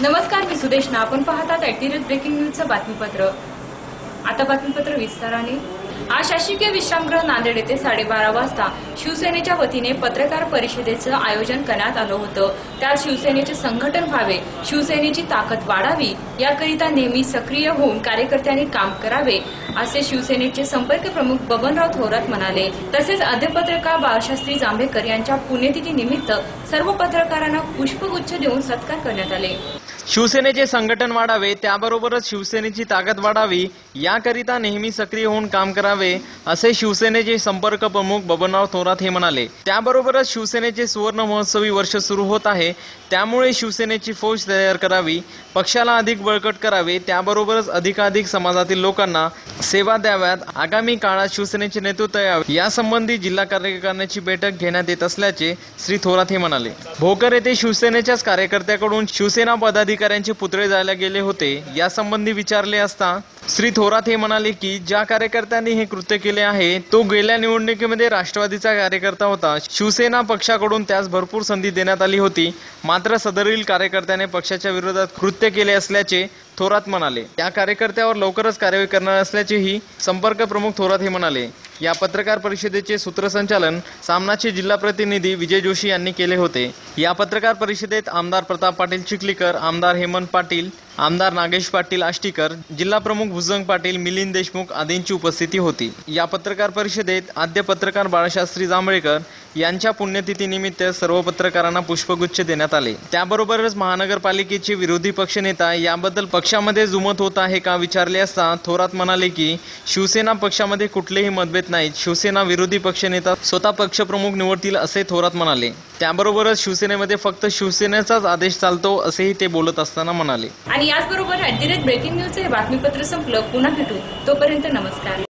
नमस्कार, मी सुदेशना. आपण पाहतात ब्रेकिंग न्यूजचं बातमीपत्र. आता बातमीपत्र विस्ताराने. आज शासकीय विश्रामगृह नांदेड येथे 12:30 वाजता शिवसेनेच्या वतीने पत्रकार परिषदेचं आयोजन करण्यात आलं होतं. त्यात शिवसेनेचे संघटन व्हावे, शिवसेनेची ताकद वाढावी याकरिता नेहमी सक्रिय होऊन कार्यकर्त्यांनी काम करावे असे शिवसेनेचे संपर्क प्रमुख बबनराव थोरात म्हणाले. तसेच पत्रकार बाळशास्त्री जांभेकर यांच्या पुण्यतिथी निमित्त सर्व पत्रकारांना पुष्पगुच्छ देऊन सत्कार करण्यात आले. शिवसेनेचे संघटन वाढावे, त्याबरोबरच शिवसेनेची ताकद वाढावी याकरिता नेहमी सक्रिय होऊन काम करावे असे शिवसेनेचे संपर्क प्रमुख बबनराव थोरात हे म्हणाले. त्याबरोबरच शिवसेनेचे सुवर्ण महोत्सवी वर्ष सुरू होत आहे, त्यामुळे शिवसेनेची फौज तयार करावी, पक्षाला अधिक बळकट करावे, त्याबरोबरच अधिकाधिक समाजातील लोकांना सेवा द्याव्यात. आगामी काळात शिवसेनेचे नेतृत्व यावे यासंबंधी जिल्हा कार्यकारिणीची बैठक घेण्यात येत असल्याचे श्री थोरात हे म्हणाले. भोकर येथे शिवसेनेच्याच कार्यकर्त्याकडून शिवसेना पदाधिकाऱ्यांचे पुतळे जाळले गेले होते. यासंबंधी विचारले असता श्री थोरात हे म्हणाले की ज्या कार्यकर्त्यांनी हे कृत्य केले आहे तो गेल्या निवडणुकीमध्ये राष्ट्रवादीचा कार्यकर्ता होता. शिवसेना पक्षाकडून त्यास भरपूर संधी देण्यात आली होती, मात्र सदरील कार्यकर्त्याने पक्षाच्या विरोधात कृत्य केले असल्याचे थोरात म्हणाले. त्या कार्यकर्त्यावर लवकरच कारवाई करणार असल्याचेही संपर्क प्रमुख थोरात हे म्हणाले. या पत्रकार परिषदेचे सूत्रसंचालन सामनाचे जिल्हा प्रतिनिधी विजय जोशी यांनी केले होते. या पत्रकार परिषदेत आमदार प्रताप पाटील चिखलीकर, आमदार हेमंत पाटील, आमदार नागेश पाटील आष्टीकर, जिल्हा प्रमुख भुजंग पाटील, मिलिंद देशमुख आदींची उपस्थिती होती. या पत्रकार परिषदेत आद्य पत्रकार बाळशास्त्री जांभेकर यांच्या पुण्यतिथी निमित्त सर्व पत्रकारांना पुष्पगुच्छ देण्यात आले. त्याबरोबरच महानगरपालिकेचे विरोधी पक्षनेता याबद्दल पक्षामध्ये जुमत होत आहे का विचारले असता थोरात म्हणाले की शिवसेना पक्षामध्ये कुठलेही मतभेद नाहीत. शिवसेना विरोधी पक्षनेता स्वतः पक्षप्रमुख निवडतील असे थोरात म्हणाले. त्याबरोबरच शिवसेनेमध्ये फक्त शिवसेनेचाच आदेश चालतो असेही ते बोलत असताना म्हणाले. आणि याचबरोबर ब्रेकिंग न्यूजचे हे बातमीपत्र संपलं. पुन्हा भेटू, तोपर्यंत नमस्कार.